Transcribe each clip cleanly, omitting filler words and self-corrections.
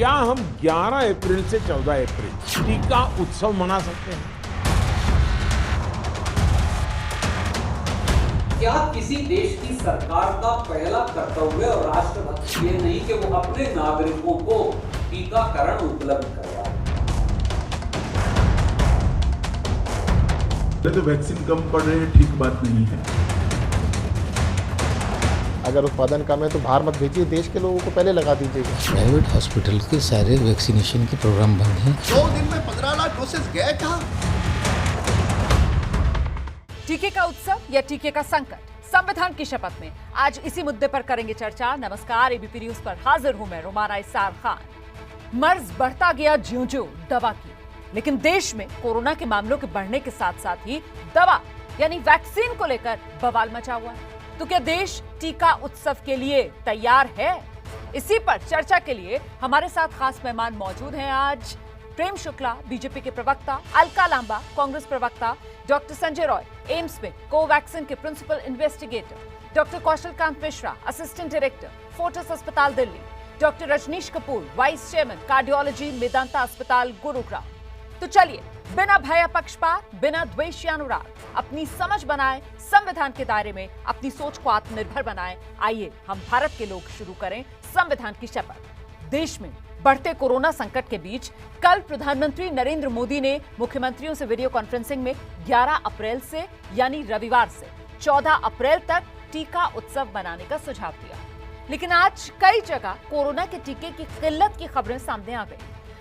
क्या हम 11 अप्रैल से 14 अप्रैल टीका उत्सव मना सकते हैं? क्या किसी देश की सरकार का पहला कर्तव्य और राष्ट्रभक्ति ये नहीं कि वो अपने नागरिकों को टीकाकरण उपलब्ध करवाए? तो वैक्सीन कम पड़ रही है, ठीक बात नहीं है। अगर उत्पादन कम है तो बाहर मत भेजिए, देश के लोगों को पहले लगा दीजिएगा। प्राइवेट हॉस्पिटल के सारे वैक्सीनेशन के प्रोग्राम बंद हैं। 2 दिन में 15 लाख डोसेस गए कहाँ? टीके का उत्सव या टीके का संकट, संविधान की शपथ में आज इसी मुद्दे पर करेंगे चर्चा। नमस्कार, एबीपी न्यूज पर हाजिर हूं मैं रुमाना इसार खान। मर्ज बढ़ता गया ज्यों-ज्यों दवा की, लेकिन देश में कोरोना के मामलों के बढ़ने के साथ साथ ही दवा यानी वैक्सीन को लेकर बवाल मचा हुआ है। तो क्या देश टीका उत्सव के लिए तैयार है? इसी पर चर्चा के लिए हमारे साथ खास मेहमान मौजूद हैं आज। प्रेम शुक्ला बीजेपी के प्रवक्ता, अलका लांबा कांग्रेस प्रवक्ता, डॉक्टर संजय रॉय एम्स में कोवैक्सीन के principal investigator, doctor Kaushal Kant Mishra assistant director Fortis अस्पताल Delhi, doctor Rajnish Kapoor vice chairman cardiology Medanta अस्पताल गुरुग्राम। तो चलिए बिना भय पक्षपात, बिना द्वेष या अनुराग अपनी समझ बनाए, संविधान के दायरे में अपनी सोच को आत्मनिर्भर बनाएं। आइए हम भारत के लोग शुरू करें संविधान की शपथ। देश में बढ़ते कोरोना संकट के बीच कल प्रधानमंत्री नरेंद्र मोदी ने मुख्यमंत्रियों से वीडियो कॉन्फ्रेंसिंग में 11 अप्रैल से यानी रविवार से 14 अप्रैल तक टीका उत्सव मनाने का सुझाव दिया। लेकिन आज कई जगह कोरोना के टीके की किल्लत की खबरें सामने आ गई।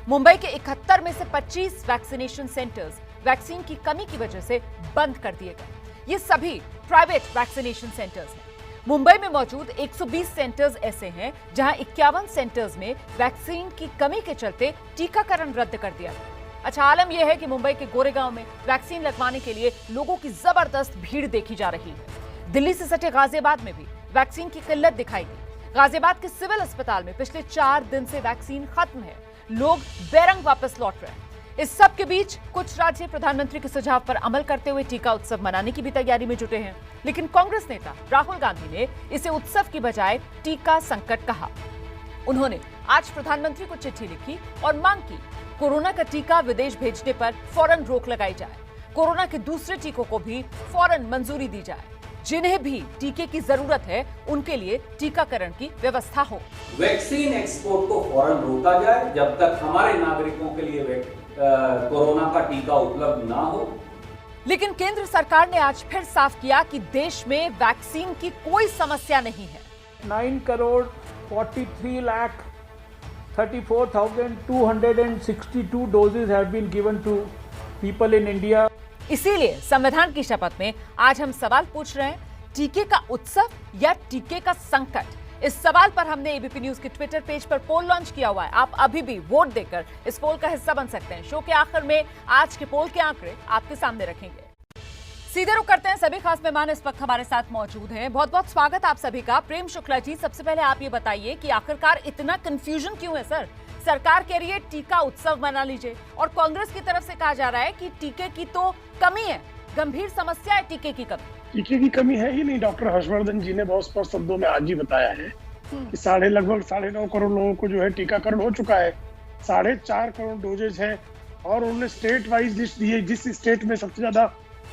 मुंबई के 71 में से 25 वैक्सीनेशन सेंटर्स वैक्सीन की कमी की वजह से बंद कर दिए गए। ये सभी प्राइवेट वैक्सीनेशन सेंटर्स हैं। मुंबई में मौजूद 120 सेंटर्स ऐसे हैं जहां 51 सेंटर्स में वैक्सीन की कमी के चलते टीकाकरण रद्द कर दिया गया। अच्छा, आलम यह है कि मुंबई के गोरेगांव में वैक्सीन लगवाने के लिए लोगों की जबरदस्त भीड़ देखी जा रही है। दिल्ली से सटे गाजियाबाद में भी वैक्सीन की किल्लत दिखाई दी। गाजियाबाद के सिविल अस्पताल में पिछले 4 दिन से वैक्सीन खत्म है, लोग बेरंग वापस लौट रहे हैं। इस सब के बीच कुछ राज्य प्रधानमंत्री के सुझाव पर अमल करते हुए टीका उत्सव मनाने की भी तैयारी में जुटे हैं, लेकिन कांग्रेस नेता राहुल गांधी ने इसे उत्सव की बजाय टीका संकट कहा। उन्होंने आज प्रधानमंत्री को चिट्ठी लिखी और मांग की कोरोना का टीका विदेश भेजने पर फौरन रोक लगाई जाए, कोरोना के दूसरे टीकों को भी फौरन मंजूरी दी जाए, जिन्हें भी टीके की जरूरत है उनके लिए टीकाकरण की व्यवस्था हो। वैक्सीन एक्सपोर्ट को फौरन रोका जाए जब तक हमारे नागरिकों के लिए कोरोना का टीका उपलब्ध ना हो। लेकिन केंद्र सरकार ने आज फिर साफ किया कि देश में वैक्सीन की कोई समस्या नहीं है। 9,43,34,262 doses have been given to people in India. इसीलिए संविधान की शपथ में आज हम सवाल पूछ रहे हैं, टीके का उत्सव या टीके का संकट? इस सवाल पर हमने एबीपी न्यूज के ट्विटर पेज पर पोल लॉन्च किया हुआ है। आप अभी भी वोट देकर इस पोल का हिस्सा बन सकते हैं। शो के आखिर में आज के पोल के आंकड़े आपके सामने रखेंगे। सीधे रुक करते हैं, सभी खास मेहमान इस वक्त हमारे साथ मौजूद हैं। बहुत बहुत स्वागत आप सभी का। प्रेम शुक्ला जी, सबसे पहले आप ये बताइए कि आखिरकार इतना कंफ्यूजन क्यों है सर? सरकार कह रही है टीका उत्सव मना लीजिए और कांग्रेस की तरफ से कहा जा रहा है कि टीके की तो कमी है, गंभीर समस्या है टीके की कमी। टीके की कमी है ही नहीं। डॉक्टर हर्षवर्धन जी ने बहुत स्पष्ट शब्दों में आज ही बताया है कि लगभग 9.5 करोड़ लोगों को जो है टीकाकरण हो चुका है, 4.5 करोड़ डोजेज है और उन्होंने स्टेट वाइज लिस्ट दी है। जिस स्टेट में सबसे ज्यादा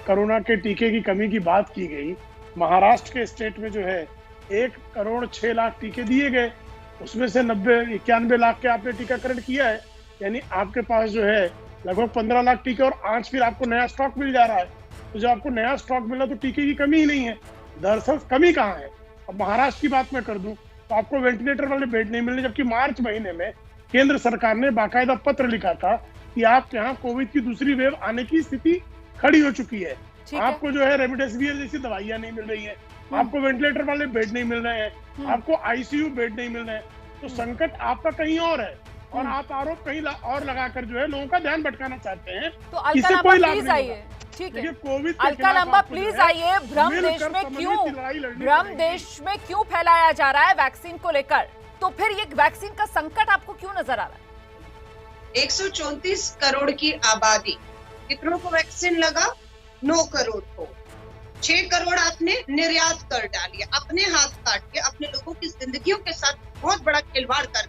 कोरोना के टीके की कमी की बात की गई, महाराष्ट्र के स्टेट में जो है 1,06,00,000 टीके दिए गए, उसमें से 91 लाख के आपने टीकाकरण किया है, यानी आपके पास जो है लगभग 15 लाख टीके और आज फिर आपको नया स्टॉक मिल जा रहा है। तो जब आपको नया स्टॉक मिला तो टीके की कमी ही नहीं है। दरअसल कमी कहाँ है? अब महाराष्ट्र की बात मैं कर दूं तो आपको वेंटिलेटर वाले बेड नहीं मिलने, जबकि मार्च महीने में केंद्र सरकार ने बाकायदा पत्र लिखा था कि आपके यहाँ कोविड की दूसरी वेव आने की स्थिति खड़ी हो चुकी है। आपको जो है रेमडेसिविर जैसी दवाइयां नहीं मिल रही है, आपको वेंटिलेटर वाले बेड नहीं मिल रहे हैं, आपको आईसीयू बेड नहीं मिल रहे हैं। तो संकट आपका कहीं और है और आप आरोप कहीं और लगाकर जो है लोगों का ध्यान भटकाना चाहते हैं। तो अलका लांबा प्लीज आइए। ठीक है, कोविड अलका लांबा प्लीज आइए। भ्रम देश में क्यों फैलाया जा रहा है वैक्सीन को लेकर? तो फिर ये वैक्सीन का संकट आपको क्यों नजर आ रहा है? 134 करोड़ की आबादी, कितनों को वैक्सीन लगा? 9 करोड़ को। 6 करोड़ आपने निर्यात कर डाली, अपने हाथ काट के अपने लोगों की जिंदगियों के साथ बहुत बड़ा खिलवाड़ कर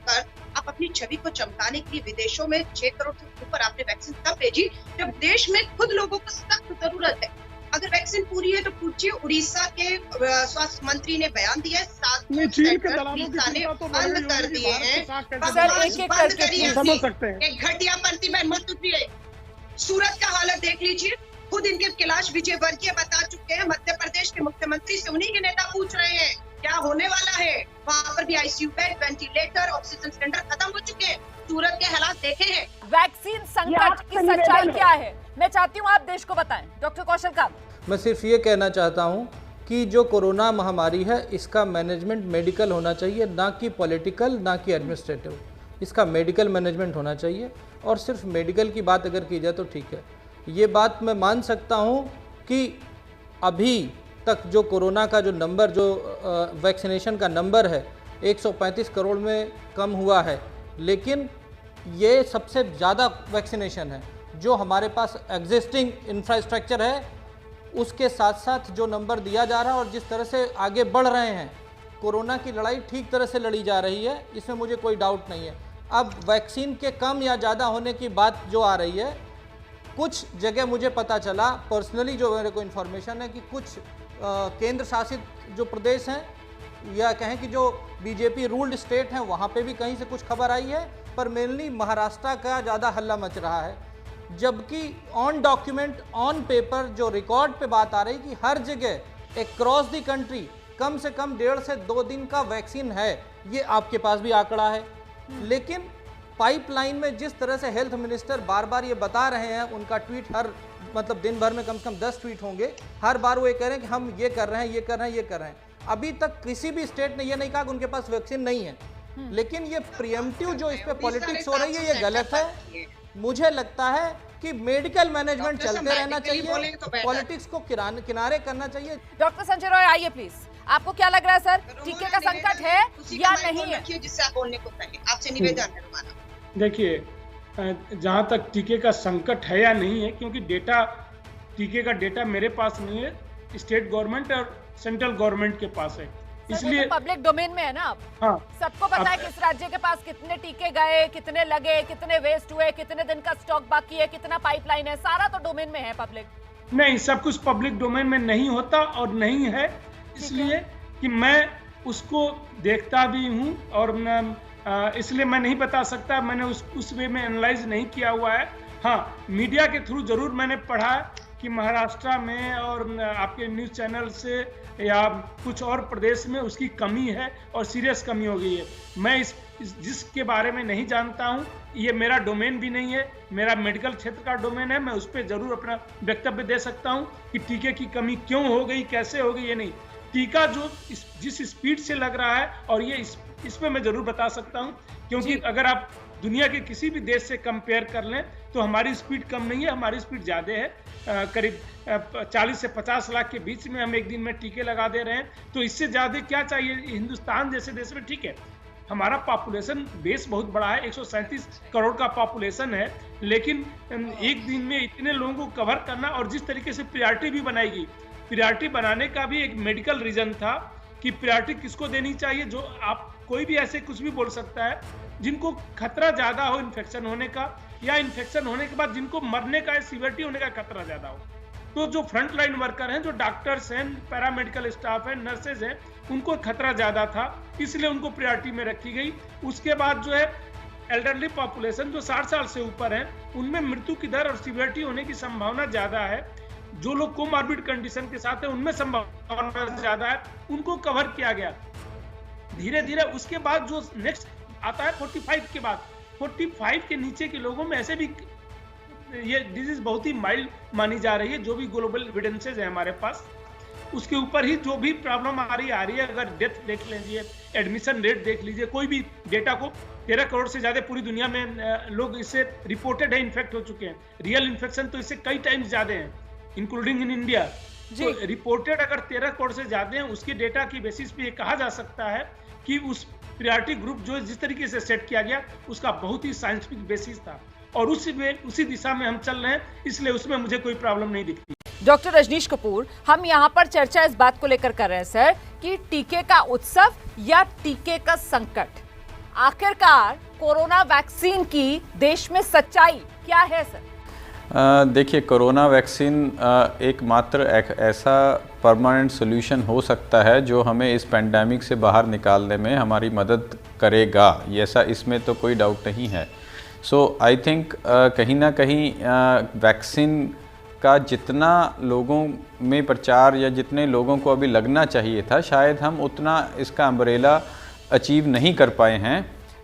आप अपनी छवि को चमकाने के लिए विदेशों में 6 करोड़ से ऊपर आपने वैक्सीन तब भेजी जब देश में खुद लोगों को सख्त जरूरत है। अगर वैक्सीन पूरी है तो पूछिए, उड़ीसा के स्वास्थ्य मंत्री ने बयान दिया है, 7 चीन के दलालों की उड़ीसा ने चिंता तो बंद बढ़ कर रही दिए है हैं। कि भारत के साथ सर, एक-एक बंद करके करिए, समझ सकते हैं। एक घटियापंथी में मत उतरिए। सूरत का हालत देख लीजिए, खुद इनके कैलाश विजयवर्गीय बता चुके हैं, मध्य प्रदेश के मुख्यमंत्री से उन्हीं के नेता पूछ रहे हैं क्या होने वाला है। वहाँ पर भी ICU bed, ventilator, oxygen cylinder खत्म हो चुके हैं। सूरत के हालात देखे हैं। वैक्सीन संकट की सच्चाई क्या है, मैं चाहती हूँ आप देश को बताएं। डॉक्टर कौशल कामत। मैं सिर्फ ये कहना चाहता हूँ कि जो कोरोना महामारी है इसका मैनेजमेंट मेडिकल होना चाहिए, ना कि पॉलिटिकल, ना कि एडमिनिस्ट्रेटिव। इसका मेडिकल मैनेजमेंट होना चाहिए और सिर्फ मेडिकल की बात अगर की जाए तो ठीक है। ये बात मैं मान सकता हूँ कि अभी तक जो कोरोना का जो नंबर, जो वैक्सीनेशन का नंबर है 135 करोड़ में कम हुआ है, लेकिन ये सबसे ज़्यादा वैक्सीनेशन है। जो हमारे पास एग्जिस्टिंग इंफ्रास्ट्रक्चर है उसके साथ साथ जो नंबर दिया जा रहा है और जिस तरह से आगे बढ़ रहे हैं, कोरोना की लड़ाई ठीक तरह से लड़ी जा रही है, इसमें मुझे कोई डाउट नहीं है। अब वैक्सीन के कम या ज़्यादा होने की बात जो आ रही है, कुछ जगह मुझे पता चला पर्सनली, जो मेरे को इन्फॉर्मेशन है कि कुछ केंद्र शासित जो प्रदेश हैं या कहें कि जो बीजेपी रूल्ड स्टेट हैं, वहाँ पे भी कहीं से कुछ खबर आई है, पर मेनली महाराष्ट्र का ज़्यादा हल्ला मच रहा है। जबकि ऑन डॉक्यूमेंट, ऑन पेपर जो रिकॉर्ड पे बात आ रही कि हर जगह अक्रॉस द कंट्री कम से कम 1.5 से 2 दिन का वैक्सीन है। ये आपके पास भी आंकड़ा है, लेकिन पाइपलाइन में जिस तरह से हेल्थ मिनिस्टर बार बार ये बता रहे हैं, उनका ट्वीट हर मतलब दिन भर में कम से कम 10 ट्वीट होंगे, हर बार वो ये कह रहे हैं कि हम ये कर रहे हैं, ये कर रहे हैं, ये कर रहे हैं। अभी तक किसी भी स्टेट ने ये नहीं कहा कि उनके पास वैक्सीन नहीं है। लेकिन ये प्रिएम्प्टिव जो इस पे पॉलिटिक्स हो रही है, ये गलत है। मुझे लगता है कि मेडिकल मैनेजमेंट चलते रहना चाहिए, पॉलिटिक्स को किनारे करना चाहिए। डॉक्टर संजय रॉय आइए प्लीज, आपको क्या लग रहा है सर, टीके का संकट है या नहीं है? जिससे आप बोलने को कहें, आपसे निवेदन है हमारा। देखिए, जहाँ तक टीके का संकट है या नहीं है, क्योंकि डेटा, टीके का डेटा मेरे पास नहीं है, स्टेट गवर्नमेंट और सेंट्रल गवर्नमेंट के पास है, इसलिए पब्लिक डोमेन में है ना। हाँ, सबको पता है किस राज्य के पास कितने टीके गए, कितने लगे, कितने वेस्ट हुए, कितने दिन का स्टॉक बाकी है, कितना पाइपलाइन है, सारा तो डोमेन में है पब्लिक। नहीं, सब कुछ पब्लिक डोमेन में नहीं होता और नहीं है, इसलिए कि मैं उसको देखता भी हूँ और इसलिए मैं नहीं बता सकता, मैंने उस वे में एनालाइज नहीं किया हुआ है। हाँ, मीडिया के थ्रू जरूर मैंने पढ़ा कि महाराष्ट्र में और आपके न्यूज़ चैनल से या कुछ और प्रदेश में उसकी कमी है और सीरियस कमी हो गई है। मैं जिसके बारे में नहीं जानता हूँ, ये मेरा डोमेन भी नहीं है, मेरा मेडिकल क्षेत्र का डोमेन है, मैं उस पर जरूर अपना वक्तव्य दे सकता हूँ कि टीके की कमी क्यों हो गई, कैसे हो गई, ये नहीं। टीका जो जिस स्पीड से लग रहा है, और ये इसमें मैं जरूर बता सकता हूँ, क्योंकि अगर आप दुनिया के किसी भी देश से कंपेयर कर लें तो हमारी स्पीड कम नहीं है, हमारी स्पीड ज़्यादा है। करीब 40 से 50 लाख के बीच में हम एक दिन में टीके लगा दे रहे हैं, तो इससे ज़्यादा क्या चाहिए। हिंदुस्तान जैसे देश में ठीक है, हमारा पॉपुलेशन बेस बहुत बड़ा है, 137 करोड़ का पॉपुलेशन है, लेकिन एक दिन में इतने लोगों को कवर करना, और जिस तरीके से प्रायोरिटी भी बनाएगी, प्रायोरिटी बनाने का भी एक मेडिकल रीजन था कि प्रायोरिटी किसको देनी चाहिए। जो आप कोई भी ऐसे कुछ भी बोल सकता है, जिनको खतरा ज्यादा हो इन्फेक्शन होने का, या इन्फेक्शन होने के बाद जिनको मरने का, सीवियरिटी होने का खतरा ज्यादा हो, तो जो फ्रंट लाइन वर्कर हैं, जो डॉक्टर्स हैं, पैरामेडिकल स्टाफ हैं, नर्सेज हैं, उनको खतरा ज्यादा था, इसलिए उनको प्रायोरिटी में रखी गई। उसके बाद जो है एल्डरली पॉपुलेशन जो 60 साल से ऊपर है, उनमें मृत्यु की दर और सीवियरिटी होने की संभावना ज्यादा है। जो लोग कोमॉर्बिड कंडीशन के साथ है, उनमें संभावना ज्यादा है, उनको कवर किया गया धीरे धीरे। उसके बाद जो नेक्स्ट आता है 45 के बाद, 45 के नीचे के लोगों में ऐसे भी ये डिजीज बहुत ही माइल्ड मानी जा रही है, जो भी ग्लोबल एविडेंसेस है हमारे पास, उसके ऊपर ही जो भी प्रॉब्लम आ रही है। अगर डेथ देख लीजिए, एडमिशन रेट देख लीजिए, कोई भी डेटा को, 13 करोड़ से ज्यादा पूरी दुनिया में लोग इससे रिपोर्टेड है, इन्फेक्ट हो चुके हैं। रियल इन्फेक्शन तो इससे कई टाइम्स ज्यादा है, इंक्लूडिंग इन इंडिया। तो रिपोर्टेड अगर 13 करोड़ से ज्यादा हैं, उसके डेटा की बेसिस पे ये कहा जा सकता है कि उस प्रायोरिटी ग्रुप जो जिस तरीके से सेट किया गया, उसका बहुत ही साइंटिफिक बेसिस था, और उसी दिशा में हम चल रहे हैं, इसलिए उसमें मुझे कोई प्रॉब्लम नहीं दिखती। डॉक्टर रजनीश कपूर, हम यहाँ पर चर्चा इस बात को लेकर कर रहे हैं सर कि टीके का उत्सव या टीके का संकट, आखिरकार कोरोना वैक्सीन की देश में सच्चाई क्या है सर? देखिए, कोरोना वैक्सीन एकमात्र ऐसा परमानेंट सोल्यूशन हो सकता है जो हमें इस पेंडेमिक से बाहर निकालने में हमारी मदद करेगा, ये ऐसा इसमें तो कोई डाउट नहीं है। सो आई थिंक कहीं ना कहीं वैक्सीन का जितना लोगों में प्रचार या जितने लोगों को अभी लगना चाहिए था, शायद हम उतना इसका अम्ब्रेला अचीव नहीं कर पाए हैं।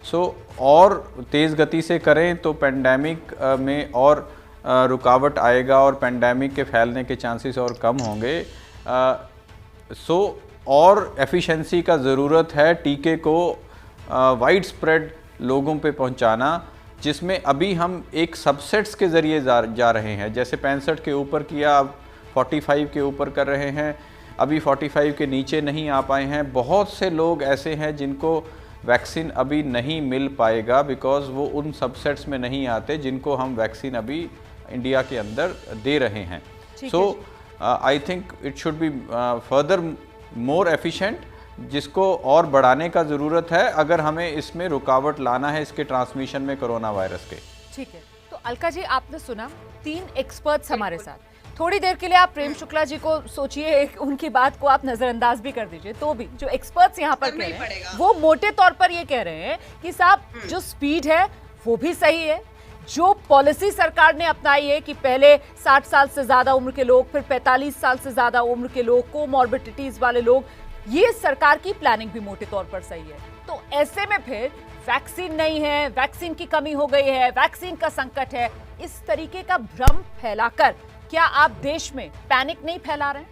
सो और तेज़ गति से करें तो पेंडेमिक में और रुकावट आएगा और पेंडेमिक के फैलने के चांसेस और कम होंगे। सो और एफिशिएंसी का ज़रूरत है टीके को वाइड स्प्रेड लोगों पे पहुंचाना, जिसमें अभी हम एक सबसेट्स के ज़रिए जा रहे हैं। जैसे 65 के ऊपर किया, अब 45 के ऊपर कर रहे हैं, अभी 45 के नीचे नहीं आ पाए हैं। बहुत से लोग ऐसे हैं जिनको वैक्सीन अभी नहीं मिल पाएगा बिकॉज वो उन सबसेट्स में नहीं आते जिनको हम वैक्सीन अभी इंडिया के अंदर दे रहे हैं। So I think it should be further more efficient, जिसको और बढ़ाने का ज़रूरत है अगर हमें इसमें रुकावट लाना है इसके ट्रांसमिशन में कोरोना वायरस के। ठीक है, तो अलका जी आपने सुना 3 एक्सपर्ट्स हमारे साथ। थोड़ी देर के लिए आप प्रेम शुक्ला जी को सोचिए, उनकी बात को आप नजरअंदाज भी कर दीजिए, तो भी जो एक्सपर्ट्स यहाँ पर कह रहे हैं वो मोटे तौर पर ये कह रहे हैं कि साहब जो स्पीड है वो भी सही है, जो पॉलिसी सरकार ने अपनाई है कि पहले 60 साल से ज्यादा उम्र के लोग, फिर 45 साल से ज्यादा उम्र के लोग, कोमॉर्बिडिटीज वाले लोग, ये सरकार की प्लानिंग भी मोटे तौर पर सही है। तो ऐसे में फिर वैक्सीन नहीं है, वैक्सीन की कमी हो गई है, वैक्सीन का संकट है, इस तरीके का भ्रम फैलाकर क्या आप देश में पैनिक नहीं फैला रहे हैं?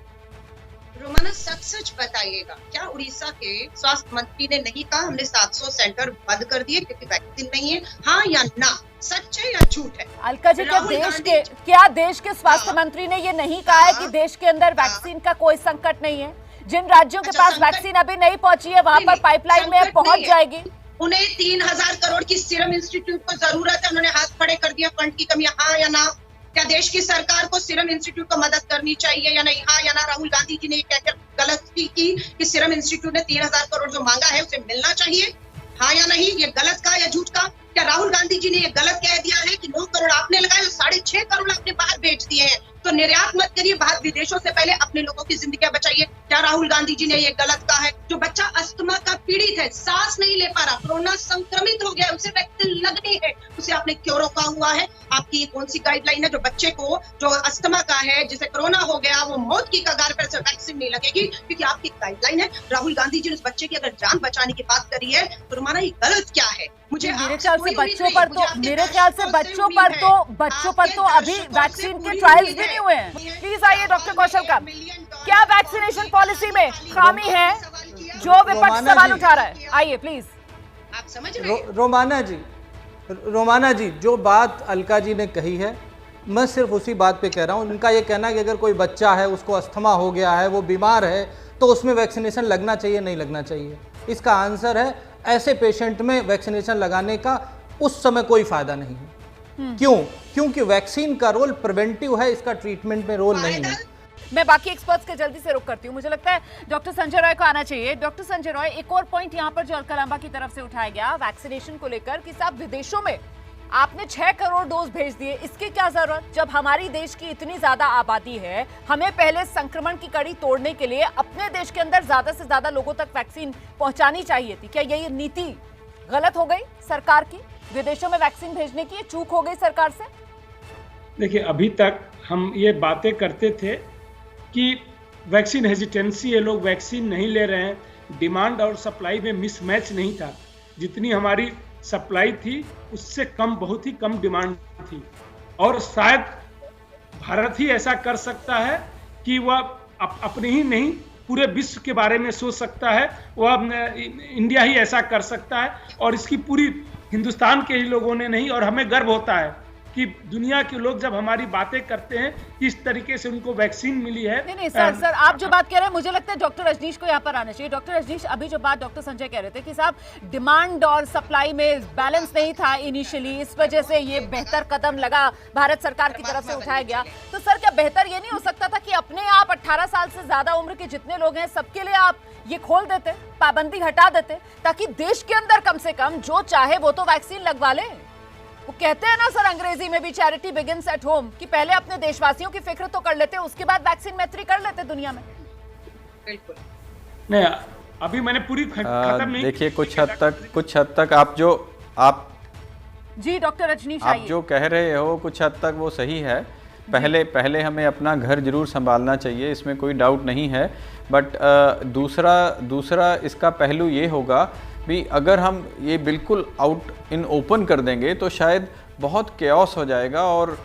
रोमाना सच सच बताइएगा, क्या उड़ीसा के स्वास्थ्य मंत्री ने नहीं कहा हमने 700 सेंटर बंद कर दिए क्योंकि वैक्सीन नहीं है? हाँ या ना, सच है या झूठ है? अलका जी, क्या देश के स्वास्थ्य मंत्री ने ये नहीं कहा है कि देश के अंदर वैक्सीन का कोई संकट नहीं है? जिन राज्यों के पास वैक्सीन अभी नहीं पहुंची है वहां पर पाइपलाइन में पहुंच जाएगी। उन्हें 3000 करोड़ की सीरम इंस्टीट्यूट को जरूरत है, उन्होंने हाथ खड़े कर दिया फंड की कमी, हाँ या ना? क्या देश की सरकार को सीरम इंस्टीट्यूट को मदद करनी चाहिए या नहीं? हाँ या ना? राहुल गांधी जी ने कहकर गलती की कि सीरम इंस्टीट्यूट ने 3000 करोड़ जो मांगा है उसे मिलना चाहिए, हाँ या नहीं? ये गलत का या झूठ का? क्या राहुल गांधी जी ने ये गलत कह दिया है कि 9 करोड़ आपने लगाए और 6.5 करोड़ आपने बाहर बेच दिए हैं, तो निर्यात मत करिए बाहर, विदेशों से पहले अपने लोगों की जिंदगी बचाइए? क्या राहुल गांधी जी ने ये गलत कहा है? जो बच्चा अस्थमा का पीड़ित है, सांस नहीं ले पा रहा, कोरोना संक्रमित हो गया, उसे वैक्सीन लगनी है, उसे आपने क्यों रोका हुआ है? आपकी कौन सी गाइडलाइन है जो बच्चे को जो अस्थमा का है, जिसे कोरोना हो गया, वो मौत की कगार पर से वैक्सीन नहीं लगेगी क्योंकि आपकी गाइडलाइन है? राहुल गांधी जी ने उस बच्चे की अगर जान बचाने की बात करी है तो हमारा ये गलत क्या है? मेरे ख्याल से बच्चों पर तो अभी वैक्सीन के ट्रायल्स भी नहीं हुए हैं। प्लीज आइए डॉक्टर कौशल का, क्या वैक्सीनेशन पॉलिसी में खामी है जो विपक्ष सवाल उठा रहा है? आइए प्लीज। आप समझ रहे हैं? रोमाना जी, जो बात अलका जी ने कही है मैं सिर्फ उसी बात पे कह रहा हूँ। उनका ये कहना है कि अगर कोई बच्चा है, उसको अस्थमा हो गया है, वो बीमार है, तो उसमें वैक्सीनेशन लगना चाहिए नहीं लगना चाहिए। इसका आंसर है ऐसे पेशेंट में वैक्सीनेशन लगाने का उस समय कोई फायदा नहीं है। क्यों? क्योंकि वैक्सीन का रोल प्रिवेंटिव है, इसका ट्रीटमेंट में रोल नहीं है। मैं बाकी एक्सपर्ट्स के जल्दी से रुक करती हूँ, मुझे लगता है डॉक्टर संजय रॉय को आना चाहिए। डॉक्टर संजय रॉय, एक और पॉइंट यहाँ पर जो अलका लांबा की तरफ से उठाया गया वैक्सीनेशन को लेकर कि साहब विदेशों में आपने 6 करोड़ डोज भेज दिए, इसकी क्या जरूरत? जब हमारी देश की इतनी ज्यादा आबादी है, हमें पहले संक्रमण की कड़ी तोड़ने के लिए अपने देश के अंदर ज्यादा से ज्यादा लोगों तक वैक्सीन पहुंचानी चाहिए थी। क्या यही नीति गलत हो गई सरकार की? विदेशों में वैक्सीन भेजने की चूक हो गई सरकार से? देखिए, अभी तक हम ये बातें करते थे कि वैक्सीन हेजिटेंसी, ये लोग वैक्सीन नहीं ले रहे हैं, डिमांड और सप्लाई में मिसमैच नहीं था। जितनी हमारी सप्लाई थी उससे कम, बहुत ही कम डिमांड थी। और शायद भारत ही ऐसा कर सकता है कि वह अपने ही नहीं पूरे विश्व के बारे में सोच सकता है, वह इंडिया ही ऐसा कर सकता है। और इसकी पूरी हिंदुस्तान के ही लोगों ने नहीं, और हमें गर्व होता है कि दुनिया के लोग जब हमारी बातें करते हैं किस तरीके से उनको वैक्सीन मिली है। नहीं सर आप जो बात कह रहे हैं मुझे लगता है डॉक्टर रजनीश को यहाँ पर आना चाहिए। डॉक्टर रजनीश, अभी जो बात डॉक्टर संजय कह रहे थे कि साहब डिमांड और सप्लाई में बैलेंस नहीं था इनिशियली, इस वजह से ये बेहतर कदम लगा भारत सरकार की तरफ से उठाया गया। तो सर क्या बेहतर ये नहीं हो सकता था कि अपने आप 18 साल से ज्यादा उम्र के जितने लोग हैं सबके लिए आप ये खोल देते, पाबंदी हटा देते, ताकि देश के अंदर कम से कम जो चाहे वो तो वैक्सीन लगवा ले। वो कहते हैं ना सर अंग्रेजी में भी चैरिटी बिगिंस एट होम, कि पहले अपने देशवासियों की फिक्र तो कर लेते, उसके बाद वैक्सीन मैत्री कर लेते दुनिया में। बिल्कुल नहीं, अभी मैंने पूरी खत्म नहीं। देखिए कुछ हद तक आप जी डॉक्टर रजनीश आप जो कह रहे हो कुछ हद तक वो सही है। पहले हमें अपना घर जरूर संभालना चाहिए, इसमें कोई डाउट नहीं है। बट दूसरा इसका पहलू ये होगा भी अगर हम ये बिल्कुल आउट इन ओपन कर देंगे तो शायद बहुत केओस हो जाएगा और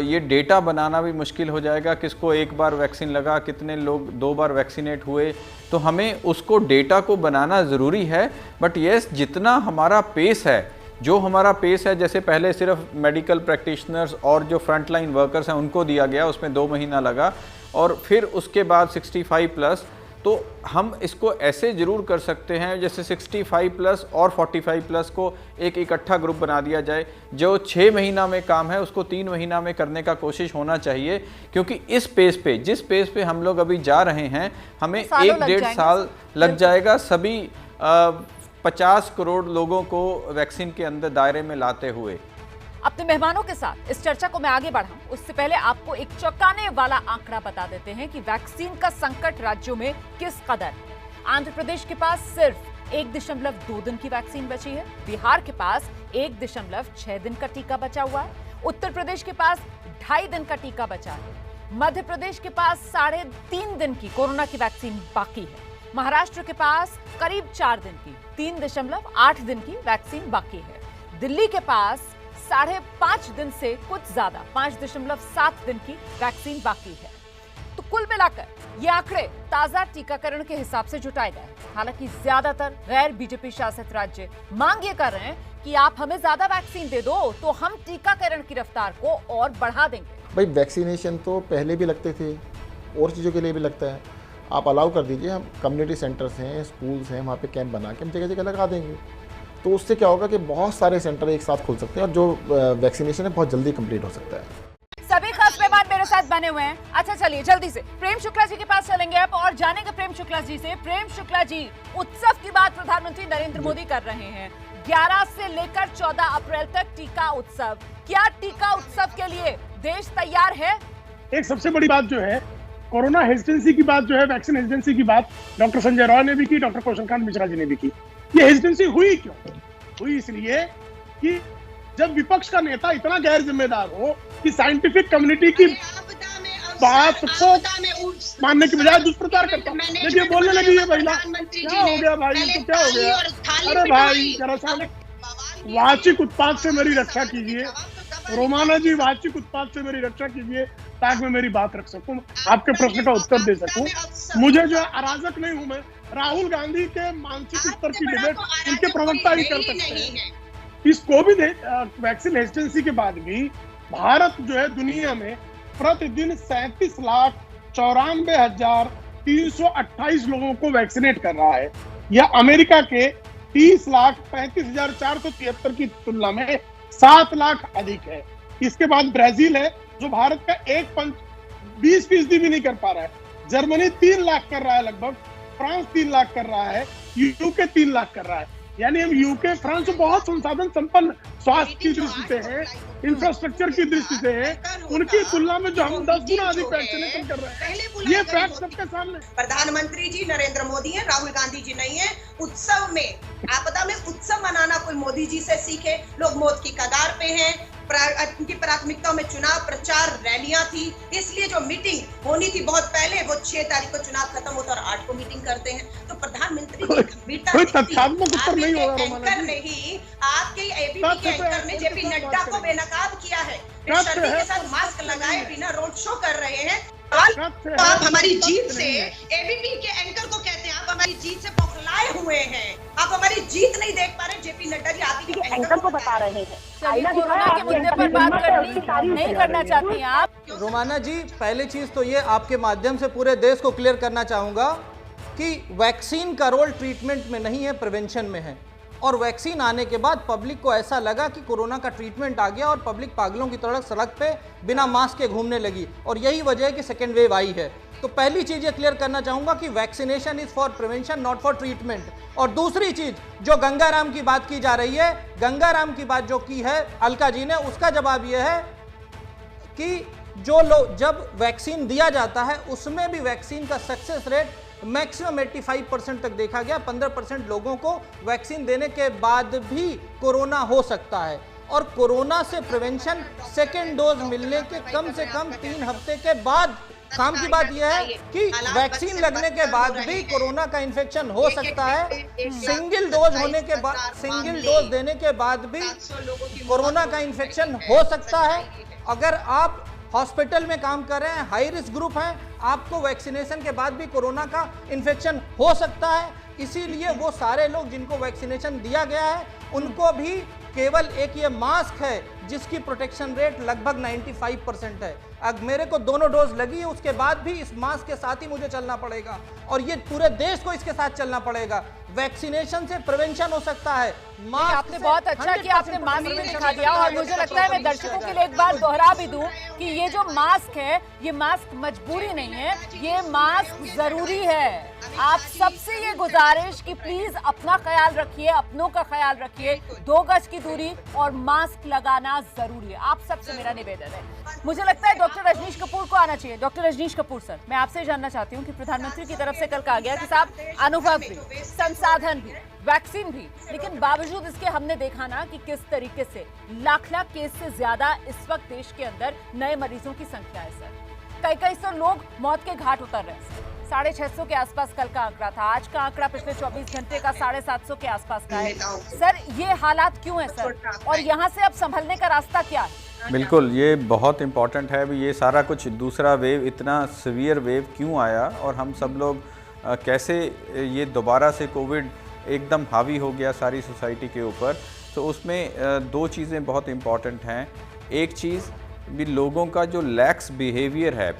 ये डेटा बनाना भी मुश्किल हो जाएगा, किसको एक बार वैक्सीन लगा, कितने लोग 2 बार वैक्सीनेट हुए। तो हमें उसको डेटा को बनाना ज़रूरी है। बट येस, जितना हमारा पेस है, जो हमारा पेस है, जैसे पहले सिर्फ मेडिकल प्रैक्टिशनर्स और जो फ्रंटलाइन वर्कर्स हैं उनको दिया गया, उसमें 2 महीना लगा, और फिर उसके बाद 65 प्लस। तो हम इसको ऐसे ज़रूर कर सकते हैं जैसे 65 प्लस और 45 प्लस को एक इकट्ठा ग्रुप बना दिया जाए। जो 6 महीना में काम है उसको 3 महीना में करने का कोशिश होना चाहिए, क्योंकि इस पेस पे, जिस पेस पे हम लोग अभी जा रहे हैं, हमें 1-1.5 साल लग जाएगा सभी 50 करोड़ लोगों को वैक्सीन के अंदर दायरे में लाते हुए। अपने मेहमानों के साथ इस चर्चा को मैं आगे बढ़ाऊं उससे पहले आपको एक चौंकाने वाला आंकड़ा बता देते हैं कि वैक्सीन का संकट राज्यों में किस कदर है। आंध्र प्रदेश के पास सिर्फ 1.2 दिन की वैक्सीन बची है, बिहार के पास 1.6 दिन का टीका बचा हुआ है, उत्तर प्रदेश के पास 2.5 दिन का टीका बचा है, मध्य प्रदेश के पास 3.5 दिन की कोरोना की वैक्सीन बाकी है, महाराष्ट्र के पास करीब 4 दिन की, 3.8 दिन की वैक्सीन बाकी है, दिल्ली के पास 5.5 दिन से कुछ ज्यादा 5.7 दिन की वैक्सीन बाकी है। तो कुल मिलाकर ये आंकड़े ताजा टीकाकरण के हिसाब से जुटाए गए। हालांकि ज्यादातर गैर बीजेपी शासित राज्य मांग ये कर रहे हैं कि आप हमें ज्यादा वैक्सीन दे दो तो हम टीकाकरण की रफ्तार को और बढ़ा देंगे। भाई वैक्सीनेशन तो पहले भी लगते थे, और चीज़ों के लिए भी लगता है। आप अलाउ कर दीजिए, हम कम्युनिटी सेंटर्स हैं, स्कूल्स हैं, वहाँ पे कैंप बना के हम जगह जगह लगा देंगे। तो उससे क्या होगा कि बहुत सारे सेंटर एक साथ खुल सकते हैं और जो वैक्सीनेशन है बहुत जल्दी कंप्लीट हो सकता है। सभी खास मेहमान मेरे साथ बने हुए हैं। अच्छा चलिए जल्दी से प्रेम शुक्ला जी के पास चलेंगे आप और जानेंगे प्रेम शुक्ला जी से। प्रेम शुक्ला जी, उत्सव की बात प्रधानमंत्री नरेंद्र मोदी कर रहे हैं, 11 से लेकर 14 अप्रैल तक टीका उत्सव। क्या टीका उत्सव के लिए देश तैयार है? एक सबसे बड़ी बात जो है कोरोना हेजिटेंसी की बात जो है, वैक्सीन हेजिटेंसी की बात डॉक्टर संजय रॉय ने भी की, डॉक्टर कौशलकांत मिश्रा जी ने भी की। ये हेजिटेंसी हुई क्यों? हुई इसलिए कि जब विपक्ष का नेता इतना गैर जिम्मेदार हो कि साइंटिफिक कम्युनिटी की बात को मानने की बजाय दुष्प्रचार करता। देखिए बोलने लगी है महिला, क्या हो गया भाई, तो क्या हो गया? अरे भाई जरा सा वाचिक उत्पाद से मेरी रक्षा कीजिए, रोमाना जी, वाचिक उत्पाद से मेरी रक्षा कीजिए ताकि मैं मेरी बात रख सकूं, आपके प्रश्न का उत्तर दे सकूं। मुझे जो अराजक नहीं हूं मैं, राहुल गांधी के मानसिक स्तर की डिबेट उनके प्रवक्ता ही कर सकते हैं। इस कोविड वैक्सीन हेजिटेंसी के बाद भी भारत जो है दुनिया में प्रतिदिन 37,94,328 लोगों को वैक्सीनेट कर रहा है। यह अमेरिका के 30,35,473 की तुलना में 7 लाख अधिक है। इसके बाद ब्राजील है जो भारत का 20% भी नहीं कर पा रहा है। जर्मनी 3 लाख कर रहा है लगभग, फ्रांस 3 लाख कर रहा है, यूके 3 लाख कर रहा है। यानी हम यूके, फ्रांस बहुत संसाधन संपन्न स्वास्थ्य की दृष्टि से है, इंफ्रास्ट्रक्चर की दृष्टि से है, उनकी तुलना में जो हम 10 गुना अधिक वैक्सीनेशन कर रहे हैं, ये फैक्ट सबके सामने। प्रधानमंत्री जी नरेंद्र मोदी हैं, राहुल गांधी जी नहीं है। उत्सव में, आपदा में उत्सव मनाना कोई मोदी जी से सीखे। लोग मौत की कगार पे हैं, उनकी प्राथमिकताओं में चुनाव प्रचार, रैलियां थी, इसलिए जो मीटिंग होनी थी बहुत पहले, वो 6 तारीख को चुनाव खत्म होता और 8 को मीटिंग करते हैं। तो प्रधानमंत्री की गंभीरता नहीं, आपके एबीपी के एंकर ने जेपी नड्डा को बेनकाब किया है, शर्मी के साथ मास्क लगाए बिना रोड शो कर रहे हैं। तो आप हमारी जीत से, एबीपी के एंकर को कहते हैं आप हमारी जीत से बौखलाए हुए हैं। आप हमारी जीत नहीं देख पा रहे। जेपी नड्डा जी आदि के एंकर को बता रहे हैं। चलिए, कोरोना के मुद्दे पर बात करनी नहीं करना चाहती हैं आप? रोमाना जी, पहली चीज तो ये आपके माध्यम से पूरे देश को क्लियर करना चाहूंगा कि वैक्सीन का रोल ट्रीटमेंट में नहीं है, प्रिवेंशन में है। और वैक्सीन आने के बाद पब्लिक को ऐसा लगा कि कोरोना का ट्रीटमेंट आ गया और पब्लिक पागलों की तरह सड़क पे बिना मास्क के घूमने लगी, और यही वजह है कि सेकेंड वेव आई है। तो पहली चीज ये क्लियर करना चाहूंगा कि vaccination is for prevention, not for treatment. और दूसरी चीज, जो गंगाराम की बात की जा रही है, गंगाराम की बात जो की है अलका जी ने, उसका जवाब यह है कि जो लोग जब वैक्सीन दिया जाता है उसमें भी वैक्सीन का सक्सेस रेट मैक्सिमम 85% तक देखा गया। 15% लोगों को वैक्सीन देने के बाद भी कोरोना हो सकता है। और कोरोना से प्रिवेंशन सेकेंड डोज मिलने के कम से कम 3 हफ्ते के बाद। काम की बात यह है कि वैक्सीन लगने के बाद भी कोरोना का इन्फेक्शन हो सकता है। सिंगल डोज होने के बाद, सिंगल डोज देने के बाद भी कोरोना का इन्फेक्शन हो सकता है। अगर आप हॉस्पिटल में काम कर रहे हैं, हाई रिस्क ग्रुप हैं, आपको वैक्सीनेशन के बाद भी कोरोना का इन्फेक्शन हो सकता है। इसीलिए वो सारे लोग जिनको वैक्सीनेशन दिया गया है उनको भी केवल एक ये मास्क है जिसकी प्रोटेक्शन रेट लगभग 95% है। अब मेरे को दोनों डोज लगी है, उसके बाद भी इस मास्क के साथ ही मुझे चलना पड़ेगा, और ये पूरे देश को इसके साथ चलना पड़ेगा। वैक्सीनेशन से प्रिवेंशन हो सकता है। आपने बहुत अच्छा किया, आपने मास्क भी दिखा दिया। और मुझे लगता है मैं दर्शकों के लिए एक बात दोहरा भी दूं कि ये जो मास्क है, ये मास्क मजबूरी नहीं है, ये मास्क जरूरी है। आप सबसे ये गुजारिश कि प्लीज अपना ख्याल रखिए, अपनों का ख्याल रखिए, 2 गज की दूरी और मास्क लगाना जरूरी है। आप सबसे मेरा निवेदन है। मुझे लगता है डॉक्टर रजनीश कपूर को आना चाहिए। डॉक्टर रजनीश कपूर सर, मैं आपसे जानना चाहती हूँ कि प्रधानमंत्री की तरफ से कल कहा गया कि साहब अनुभव भी, संसाधन भी, वैक्सीन भी, लेकिन बावजूद इसके हमने देखा ना कि किस तरीके से लाख केस से ज्यादा इस वक्त देश के अंदर नए मरीजों की संख्या है सर। कई सौ लोग मौत के घाट उतर रहे हैं। 650 के आसपास कल का आंकड़ा था, आज का आंकड़ा पिछले 24 घंटे का 750 के आसपास का है। सर, ये हालात क्यों है सर, और यहाँ से अब संभलने का रास्ता क्या है? बिल्कुल, ये बहुत इम्पॉर्टेंट है। ये सारा कुछ दूसरा वेव, इतना सीवियर वेव क्यों आया, और हम सब लोग कैसे ये दोबारा से कोविड एकदम हावी हो गया सारी सोसाइटी के ऊपर। तो उसमें 2 चीज़ें बहुत इम्पॉर्टेंट हैं। एक चीज़ भी लोगों का जो लैक्स बिहेवियर है,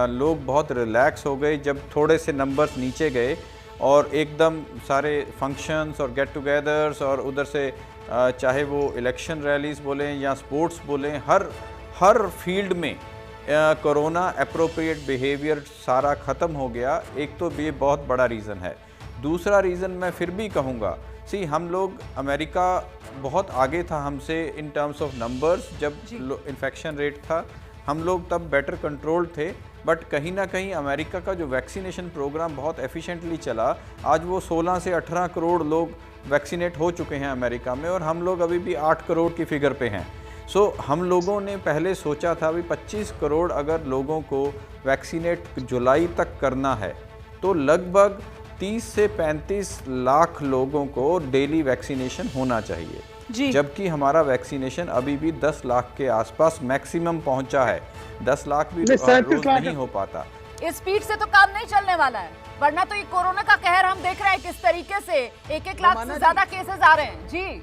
लोग बहुत रिलैक्स हो गए जब थोड़े से नंबर्स नीचे गए, और एकदम सारे फंक्शंस और गेट टुगेदर्स, और उधर से चाहे वो इलेक्शन रैलीज बोलें या स्पोर्ट्स बोलें, हर फील्ड में कोरोना एप्रोप्रिएट बिहेवियर सारा ख़त्म हो गया। एक तो ये बहुत बड़ा रीज़न है। दूसरा रीज़न मैं फिर भी कहूँगा, हम लोग, अमेरिका बहुत आगे था हमसे इन टर्म्स ऑफ नंबर्स। जब इन्फेक्शन रेट था, हम लोग तब बेटर कंट्रोल थे, बट कहीं ना कहीं अमेरिका का जो वैक्सीनेशन प्रोग्राम बहुत एफिशिएंटली चला, आज वो 16 से 18 करोड़ लोग वैक्सीनेट हो चुके हैं अमेरिका में, और हम लोग अभी भी 8 करोड़ की फिगर पे हैं। हम लोगों ने पहले सोचा था भी 25 करोड़ अगर लोगों को वैक्सीनेट जुलाई तक करना है, तो लगभग 30 से 35 लाख लोगों को डेली वैक्सीनेशन होना चाहिए, जबकि हमारा वैक्सीनेशन अभी भी 10 लाख के आसपास मैक्सिमम पहुंचा है। 10 लाख भी रोज नहीं हो पाता। इस स्पीड से तो काम नहीं चलने वाला है, वरना तो ये कोरोना का कहर हम देख रहे हैं किस तरीके से 1-1 लाख से ज्यादा केसेस आ रहे हैं। जी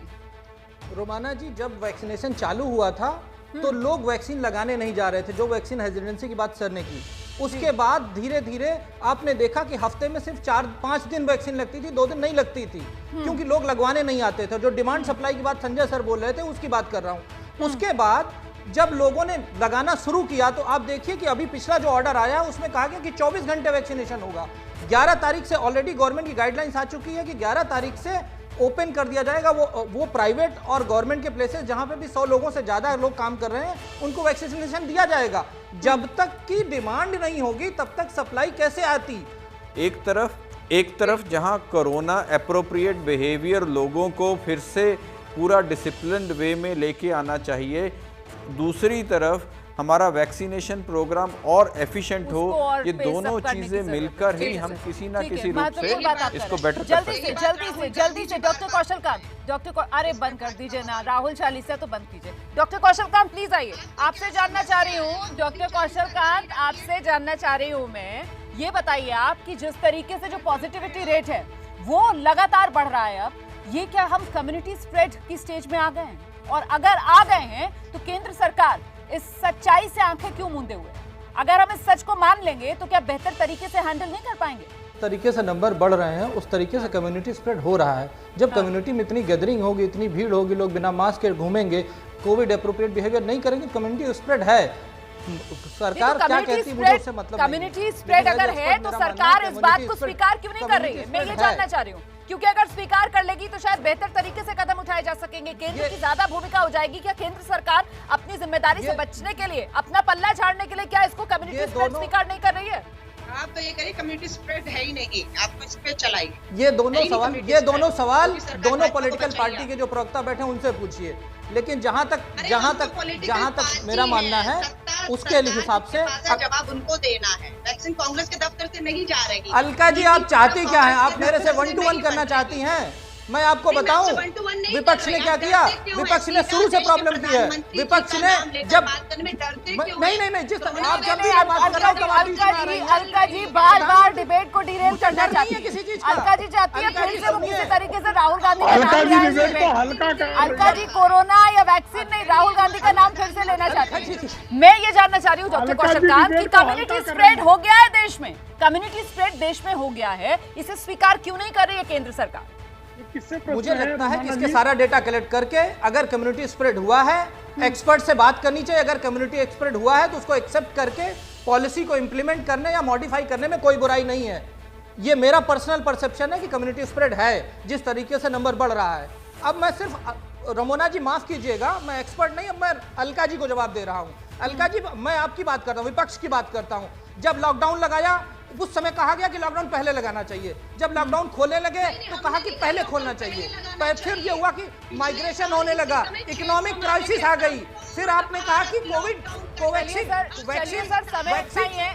रोमाना जी, जब वैक्सीनेशन चालू हुआ था तो लोग वैक्सीन लगाने नहीं जा रहे थे, जो वैक्सीन हेजिटेंसी की बात सर ने की। उसके बाद धीरे धीरे आपने देखा कि हफ्ते में सिर्फ 4-5 दिन वैक्सीन लगती थी, 2 दिन नहीं लगती थी, क्योंकि लोग लगवाने नहीं आते थे। जो डिमांड सप्लाई की बात संजय सर बोल रहे थे, उसकी बात कर रहा हूँ। उसके बाद जब लोगों ने लगाना शुरू किया तो आप देखिए कि अभी पिछला जो ऑर्डर आया है उसमें कहा गया कि 24 घंटे वैक्सीनेशन होगा। 11 तारीख से ऑलरेडी गवर्नमेंट की गाइडलाइंस आ चुकी है कि 11 तारीख से ओपन कर दिया जाएगा वो प्राइवेट और गवर्नमेंट के प्लेसेस जहां पे भी 100 लोगों से ज्यादा लोग काम कर रहे हैं, उनको वैक्सीनेशन दिया जाएगा। जब तक की डिमांड नहीं होगी तब तक सप्लाई कैसे आती? एक तरफ जहां कोरोना एप्रोप्रिएट बिहेवियर लोगों को फिर से पूरा डिसिप्लिन्ड वे में लेके आना चाहिए, दूसरी तरफ हमारा वैक्सीनेशन प्रोग्राम और एफिशिएंट हो। ये दोनों चीजें मिलकर ही हम किसी ना किसी रूप से इसको बेटर कर सकते हैं। जल्दी से डॉक्टर कौशल अरे बंद कर दीजिए ना, राहुल चालीसा तो बंद कीजिए। डॉक्टर कौशल कांत प्लीज आइए, आपसे जानना चाह रही हूँ। डॉक्टर कौशल कांत, आपसे जानना चाह रही हूँ मैं, ये बताइए आप कि जिस तरीके से जो पॉजिटिविटी रेट है वो लगातार बढ़ रहा है। अब ये क्या हम कम्युनिटी स्प्रेड की स्टेज में आ गए हैं? और अगर आ गए हैं तो केंद्र सरकार इस सच्चाई से आंखें क्यों मूंदे हुए? अगर हम इस सच को मान लेंगे तो क्या बेहतर तरीके से हैंडल नहीं कर पाएंगे? तरीके से नंबर बढ़ रहे हैं, उस तरीके से कम्युनिटी स्प्रेड हो रहा है। जब कम्युनिटी में इतनी गैदरिंग होगी, इतनी भीड़ होगी, लोग बिना मास्क के घूमेंगे, कोविड अप्रोप्रिएट बिहेवियर नहीं करेंगे, कम्युनिटी स्प्रेड है। सरकार क्या कहती है मुझे उससे मतलब नहीं। कम्युनिटी स्प्रेड अगर है तो सरकार इस बात को स्वीकार क्यों नहीं कर रही है? मैं ये जानना चाह रही हूँ, क्योंकि अगर स्वीकार कर लेगी तो शायद बेहतर तरीके से कदम उठाए जा सकेंगे। केंद्र की ज्यादा भूमिका हो जाएगी। क्या केंद्र सरकार अपनी जिम्मेदारी से बचने के लिए, अपना पल्ला झाड़ने के लिए क्या इसको कम्युनिटी स्प्रेड स्वीकार नहीं कर रही है? आप तो ये करिए कम्युनिटी स्प्रेड है ही नहीं, आपको इस पे चलाइए। ये दोनों सवाल दोनों पॉलिटिकल पार्टी के जो प्रवक्ता बैठे हैं उनसे पूछिए। लेकिन जहां तक मेरा मानना है उसके हिसाब से जवाब उनको देना है। वैक्सीन कांग्रेस के दफ्तर से नहीं जा रही। अलका जी, आप चाहती क्या हैं? आप मेरे से 1 to 1 करना चाहती हैं? मैं आपको बताऊं विपक्ष ने क्या किया? विपक्ष ने शुरू से प्रॉब्लम की है। विपक्ष ने जब नहीं जिस आप जब भी बात कर रहे हो अलका जी बार-बार डिबेट को डिरेल करना चाहती है किसी चीज का। अलका जी चाहती है फिर से वो किसी तरीके से राहुल गांधी का नाम अलका जी कोरोना या वैक्सीन नहीं, राहुल गांधी का नाम फिर से लेना चाहती है। मैं ये जानना चाह रही हूँ डॉक्टर कौशल कि कम्युनिटी स्प्रेड हो गया है देश में, कम्युनिटी स्प्रेड देश में हो गया है, इसे स्वीकार क्यों नहीं कर रही है केंद्र सरकार? मुझे लगता है कि इसके सारा डेटा कलेक्ट करके अगर कम्युनिटी स्प्रेड हुआ है, एक्सपर्ट से बात करनी चाहिए। अगर कम्युनिटी स्प्रेड हुआ है तो उसको एक्सेप्ट करके पॉलिसी को इंप्लीमेंट करने या मॉडिफाई करने में कोई बुराई नहीं है। ये मेरा पर्सनल परसेप्शन है कि कम्युनिटी स्प्रेड है जिस तरीके से नंबर बढ़ रहा है। अब मैं सिर्फ रमोना जी माफ कीजिएगा, मैं एक्सपर्ट नहीं, अब मैं अलका जी को जवाब दे रहा हूँ। अलका जी, मैं आपकी बात करता हूँ, विपक्ष की बात करता हूँ। जब लॉकडाउन लगाया उस समय कहा गया कि लॉकडाउन पहले लगाना चाहिए। जब लॉकडाउन खोलने लगे तो कहा कि पहले खोलना चाहिए। फिर ये हुआ कि माइग्रेशन होने लगा, इकोनॉमिक क्राइसिस आ गई। फिर आपने कहा कि कोवैक्सीन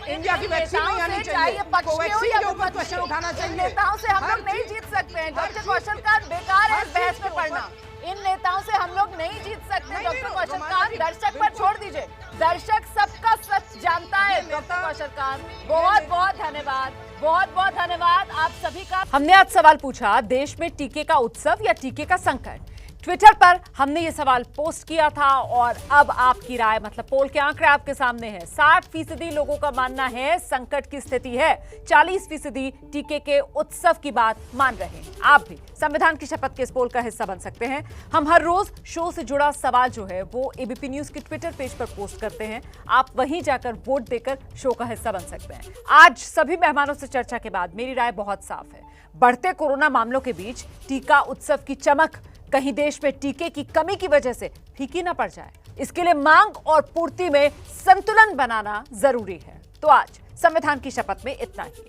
इंडिया की वैक्सीन नहीं आनी चाहिए, कोवैक्सीन के ऊपर क्वेश्चन उठाना चाहिए। नेताओं से हम लोग नहीं जीत सकते हैं डॉक्टर कौशल कांत, बेकार है इस बहस में पढ़ना। इन नेताओं से हम लोग नहीं जीत सकते डॉक्टर कौशल कांत, दर्शक पर छोड़ दीजिए। दर्शक सबका सच जानता है डॉक्टर कौशल कांत। बहुत बहुत धन्यवाद, बहुत बहुत धन्यवाद आप सभी का। हमने आज सवाल पूछा, देश में टीके का उत्सव या टीके का संकट? ट्विटर पर हमने ये सवाल पोस्ट किया था और अब आपकी राय, मतलब पोल के आंकड़े आपके सामने हैं। 60% लोगों का मानना है संकट की स्थिति है, 40% टीके के उत्सव की बात मान रहे हैं। आप भी संविधान की शपथ के इस पोल का हिस्सा बन सकते हैं। हम हर रोज शो से जुड़ा सवाल जो है वो एबीपी न्यूज के ट्विटर पेज पर पोस्ट करते हैं। आप वहीं जाकर वोट देकर शो का हिस्सा बन सकते हैं। आज सभी मेहमानों से चर्चा के बाद मेरी राय बहुत साफ है। बढ़ते कोरोना मामलों के बीच टीका उत्सव की चमक कहीं देश में टीके की कमी की वजह से फीकी न पड़ जाए, इसके लिए मांग और पूर्ति में संतुलन बनाना जरूरी है। तो आज संविधान की शपथ में इतना ही।